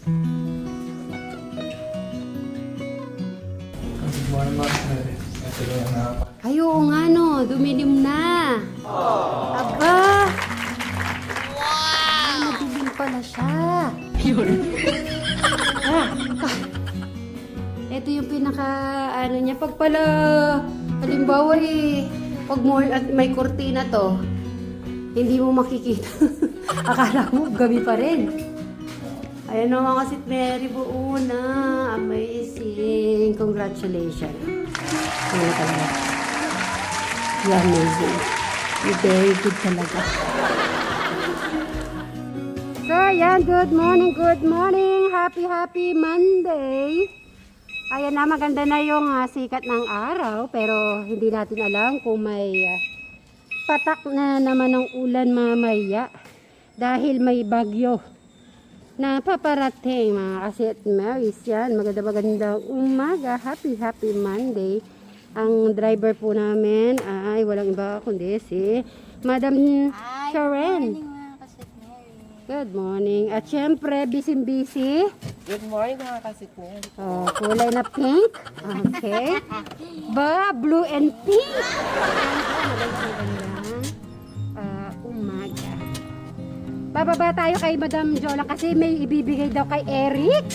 Ay, oo nga no, dumilim na. Aba! Wow! Madilim pala siya. Ito yung pinaka, ano niya, pag pala, halimbawa pag may kurtina to, hindi mo makikita. Akala mo, gabi pa rin. Ayan naman kasi Mary buo na. Amazing. Congratulations. Ano talaga? You're amazing. You're very good talaga. So, ayan. Good morning, good morning. Happy Monday. Ayan na, maganda na yung sikat ng araw. Pero hindi natin alam kung may patak na naman ng ulan mamaya. Dahil may bagyo na paparating mga kasit Marys. Yan, magandang umaga. Happy Monday. Ang driver po namin ay walang iba kundi si Madam Karen. Good morning. At syempre, busy. Good morning mga kasikner. Oh, kulay na pink. Okay. Blue and pink. Magandang umaga. Bababa tayo kay Madam Jola kasi may ibibigay daw kay Eric.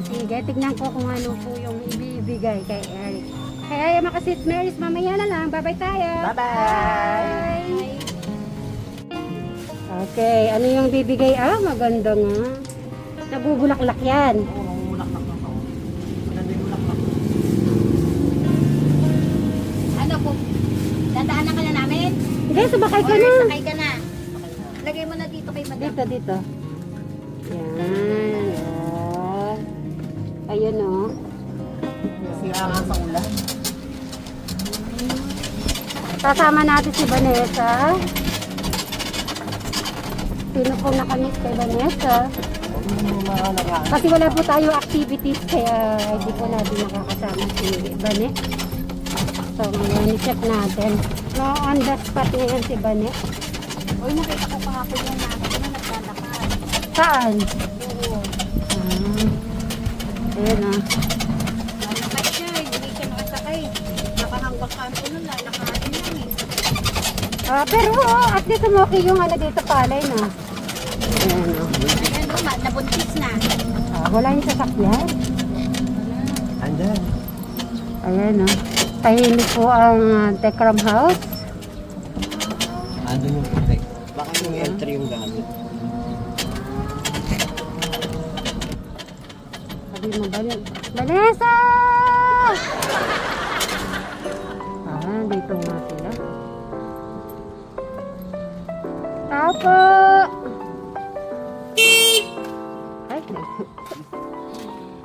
Sige, tignan ko kung ano po yung ibibigay kay Eric. Kaya mga kasit Marys, mamaya na lang. Bye-bye tayo. Bye-bye. Okay, ano yung bibigay? Maganda nga. Nabubulak-lak yan. Ano po? Dadaanan ka na namin? Hindi, sumakay ka na. Sakay ka na. Lagay mo na dito kay madam. Dito. Yan. Oh. Ayun oh. Sira nga sa ulan. Kasama natin si Vanessa. Pinupong na kami kay Vanessa. Kasi wala po tayo activities kaya hindi po natin nakakasama si Bane. So ngayon i-check natin. No, on the spot ngayon si Bane. Uy, nakita ko kahapon yung namin na naglalakad. Saan? Oo. Ayun ah. Lalakad siya, hindi siya nakasakay. Nakahanggang kanto nun, lalakarin lang Pero at least okay yung ano dito palay na. Ayan oh. Ayan, nabuntis na. Wala yung sasakyan. Andyan. Ayan oh. Tahimik po ang Tekram House. Andun yung puti. Baka yung entry yung gamit. Sabi mo, Vanessa! Dito nga sila. Tao po! Ay,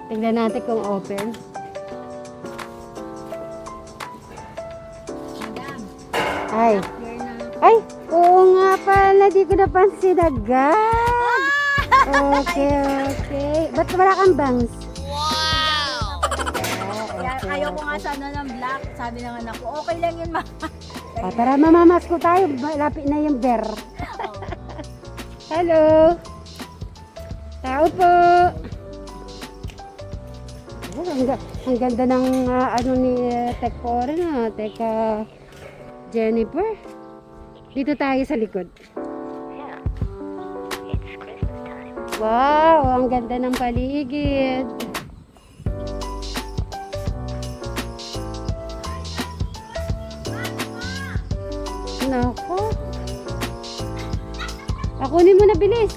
tingnan natin kung open. Madam, Ay, clear na. ay, oo nga pala, di ko napansin agad. Okay. Ba't wala kang bangs? Ayaw ko nga sana ng black. Sabi ng anak ko, okay lang yun ma. Tara, mamamas ko tayo. Malapit na yung bear. Hello. Tao po. Ang ganda ng ano ni Tek Foreign Teka Jennifer. Dito tayo sa likod. Wow, ang ganda ng paligid. Nako. Kunin mo na bilis.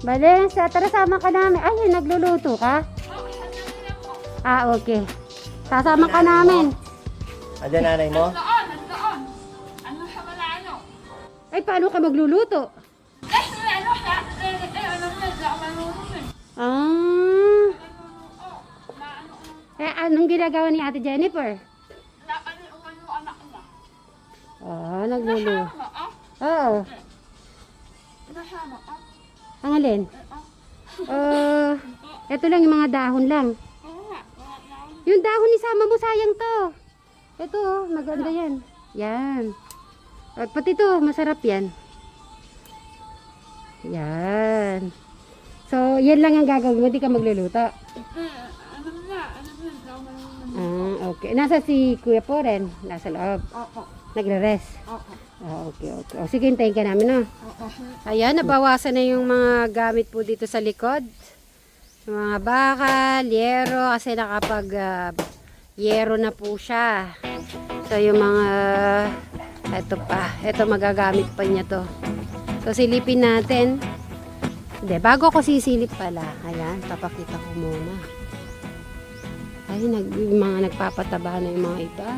Vanessa, tara sama ka namin. Ay, nagluluto ka? Okay. Sasama ka namin. Andyan nanay mo? Nandoon. Ano sa malano? Ay, paano ka magluluto? Ano sa ano na marunong eh. Anong ginagawa ni Ate Jennifer? Ano anak na? Nagluluto. Nasama Oo. Nasama Ang alin? Ito lang yung mga dahon lang. Oo nga. Yung dahon isama mo, sayang to. Ito, maganda yan. Yan. At pati to, masarap yan. Yan. So, yan lang ang gagawin mo. Di ka magluluto. Okay. Nasa si Kuya po rin? Nasa loob? Oo. Nagre-rest? Oo. Okay. O, sige, hintayin ka namin, no? Ayan, nabawasan na yung mga gamit po dito sa likod. Yung mga bakal, yero, kasi nakapag yero na po siya. So, yung mga, ito magagamit pa niya to. So, silipin natin. Hindi, bago ko sisilip pala. Ayan, papakita ko muna. Ay, yung mga nagpapataba na yung mga iba.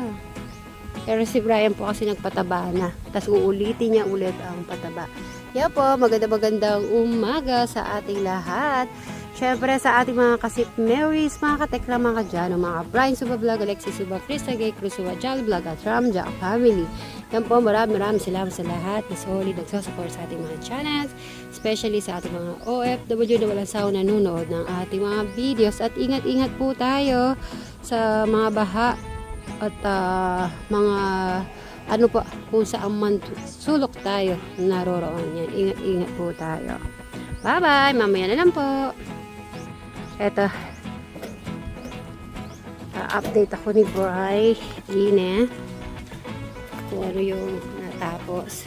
Pero si Brian po kasi nagpataba na. Tapos uulitin niya ulit ang pataba. Yan po, magandang umaga sa ating lahat. Syempre sa ating mga kasip Marys, mga katekla, mga kadyano, mga Brian Suba Vlog, Alexis Suba, Krista Gay, Cruz Suba, Jolly Vlog, at Ram Jack Family. Yan po, maraming salamat sa lahat na solid nagsusupport sa ating mga channels, especially sa ating mga OFW na walang sawa nanonood ng ating mga videos. At ingat-ingat po tayo sa mga baha at mga ano po, kung saan man sulok tayo naroroon yan. Ingat-ingat po tayo. Bye-bye! Mamaya na lang po. Eto. Update ako ni Bri. Ine. Kung ano yung natapos.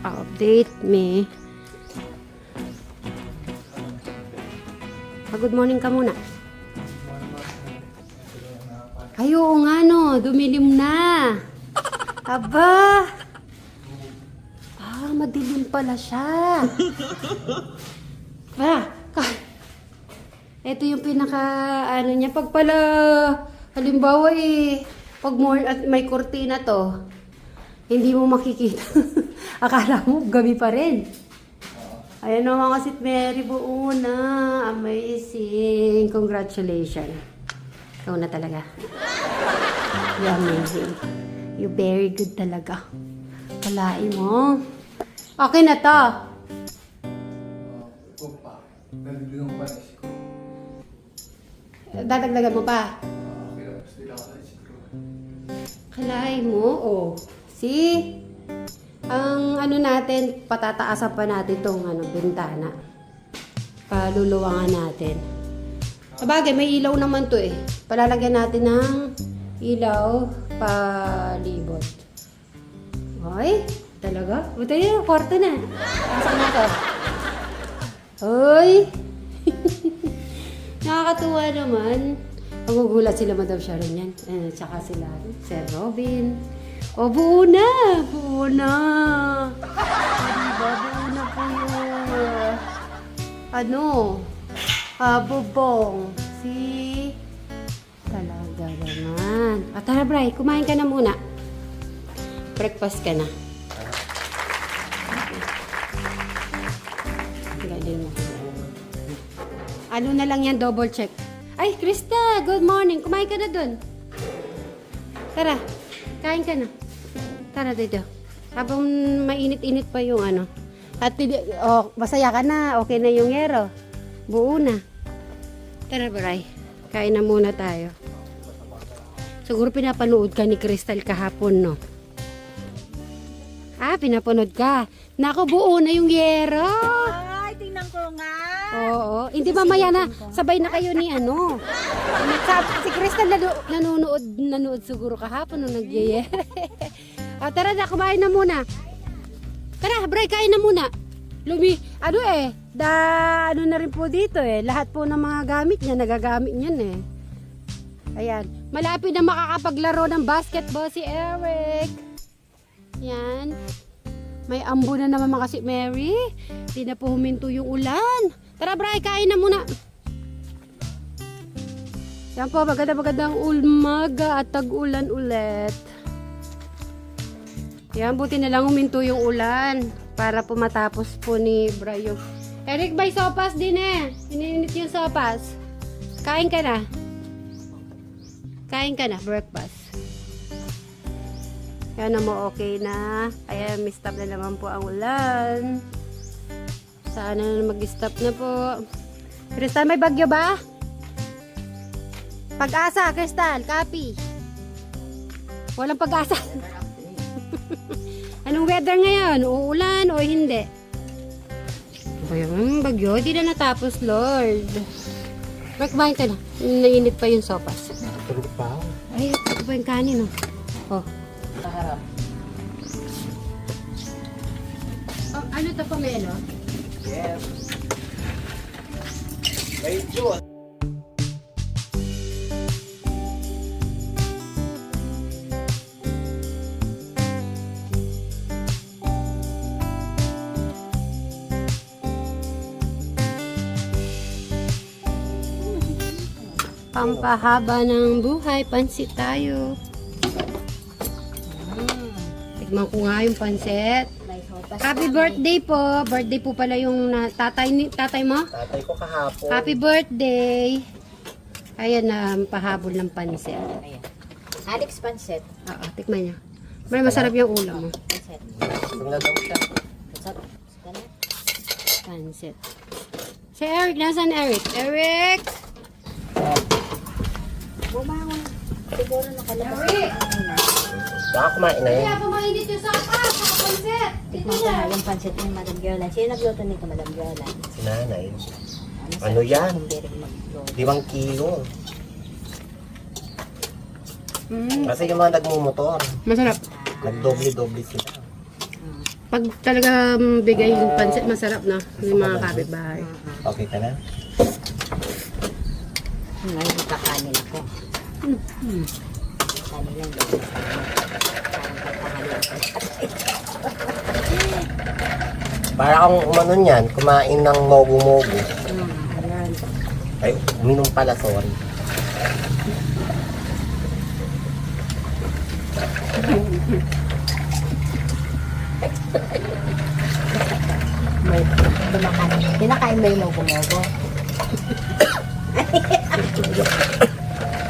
Update me. Good morning ka muna. Ay, oo nga no. Dumilim na. Aba. Madilim pala siya. Ito yung pinaka, ano niya, pag pala, halimbawa pag may kurtina to, hindi mo makikita. Akala mo, gabi pa rin. Ayan naman kasi Mary buo na. Amazing. Congratulations. Ikaw na talaga. You're amazing. You're very good talaga. Kalain mo. Okay na to. Dadagdagan mo pa. Kalain mo. Oh. See? Ang ano natin, patataasan pa natin itong bintana. Paluluwangan natin. Sabagay, may ilaw naman to eh. Palalagyan natin ng ilaw palibot. Okay? Talaga? Buta yun, kwarto na. Pasok na to. Hoy! Nakakatuwa naman. Magugulat sila Madam Sharon yan. Tsaka sila, Sir Robin. O, buo na! Buo na! Diba? Buo na po yung bubong. See? Talaga naman. Tara, Bri, kumain ka na muna. Breakfast ka na. Galing mo. Ano na lang yan, double check. Ay, Krista, good morning. Kumain ka na dun. Tara, kain ka na. Tara dito. Habang mainit-init pa yung At masaya ka na. Okay na yung yero. Buo na. Tara, Bri. Kain na muna tayo. Siguro pinapanood ka ni Crystal kahapon, no? Pinapanood ka. Naku, buo na yung yero. Ay, tingnan ko nga. Oo. Hindi mamaya na. Sabay na kayo ni Si Crystal nanonood siguro kahapon nung nagyayere. Tara na, kumain na muna. Tara, Bri, kain na muna. Ano na rin po dito lahat po ng mga gamit niya, nagagamit niyan Ayan. Malapit na makakapaglaro ng basketball si Eric. Yan. May ambo na naman mga si Mary. Hindi na po huminto yung ulan. Tara, Bri, kain na muna. Yan po, magandang umaga at tag-ulan ulit. Yan, buti na lang huminto yung ulan para po matapos po ni Bri yung... Eric, may sopas din Ininit yung sopas. Kain ka na. Kain ka na, breakfast. Yan na mo, okay na. Ayan, may stop na naman po ang ulan. Sana na mag-stop na po. Crystal, may bagyo ba? Pag-asa, Crystal, copy. Walang pag-asa. Anong weather ngayon? Uulan o hindi? Bayang bagyo, di na natapos, Lord. Mark, kumain ka na. Nainit pa yung sopas. Tulog pa ako. Ay, ito pa yung kanin, oh. Oh. Kaharap. Oh, ano to, pomelo? Yes. May juice. Pampahaba ng buhay, pansit tayo. Tikman ko nga yung pansit. May sopas. Happy birthday po. Birthday po pala yung tatay mo. Tatay ko kahapon. Happy birthday. Ayan na, pahabol ng pansit. Ayan. Alex Pancet. Oo, tikman niya. May masarap yung ulam mo. Pancet. Gusto na daw siya. Masarap. Ganun. Pansit. Si Eric, nasaan Eric? Eric! Bumangon. Siguro nakalabas. Baka kumain na yan. Kaya pumainit yung sopas, saka pansit. Tikman ko na yung pancit ni Madam Gerlan. Sino nagluto nito, Madam Gerlan? Si nanay. Masarap Ano yan? kung di rin magluto. 5 kilo. Kasi yung mga nagmumotor, Masarap. nagdoble-doble sila. Pag talaga bigay yung pansit, masarap na. Yung mga kapitbahay. Okay ka na? Ngayon kakanin ako. Kanin lang daw. Para kang umano niyan, kumain ng mogu-mogu. Ayan. Ay, uminom pala, sorry. May kumakain. Kinakain mo yung mogo-mogo.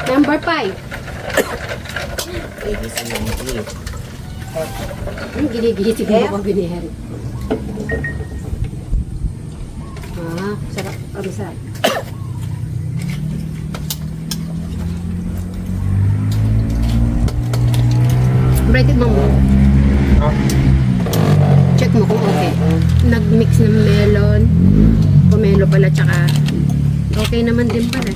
Number 5. ABC. Yung ginigisig mo ko binihari. Ah, sarap. Ah, masarap. Break it mo mo. Check mo kung okay. Nag-mix ng melon. Pomelo pala, tsaka okay naman din pala.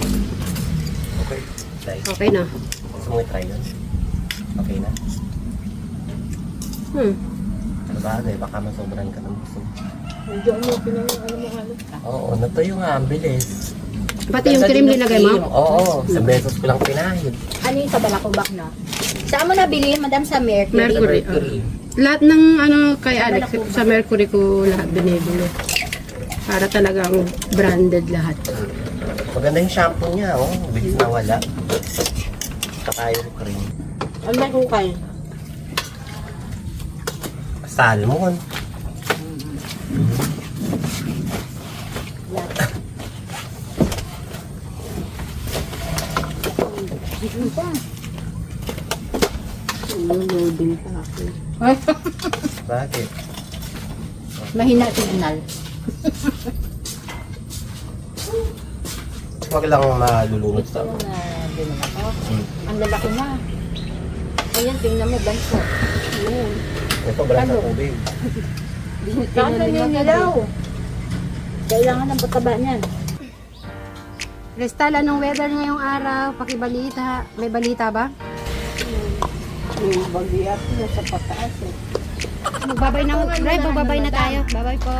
Okay. Try. Okay na. Gusto mo i-try yun? Okay na? Sabagay, baka masobran ka ng gusto. Medyo ano, ano mo ano? Oo, natuyo nga, ang bilis. Pati yung cream linagay mo? Oo, sa besos ko lang pinahid. Ano yung sa balakubak, no? Saan mo nabili, Madam, sa Mercury? Mercury. Lahat ng ano kay Alex, sa Mercury ko lahat binibili. Para talagang branded lahat. Maganda yung shampoo niya, oh. Bilis na wala. Saka yung cream. Ano ba kukay? Salmon. Loading pa ako. Bakit? Mahina signal. Huwag lang malulunod sa... Ito na binila ko. Ang lalaki na. Ayan, tingnan mo, banso. Ayan. Ito, balas sa tubig. Kano yung nilaw? Kailangan ng pataba niyan. Crystal, anong weather ngayong araw? Pakibalita. May balita ba? Yung bagyo at nasa pataas eh. Magbabay na tayo. Bye-bye po.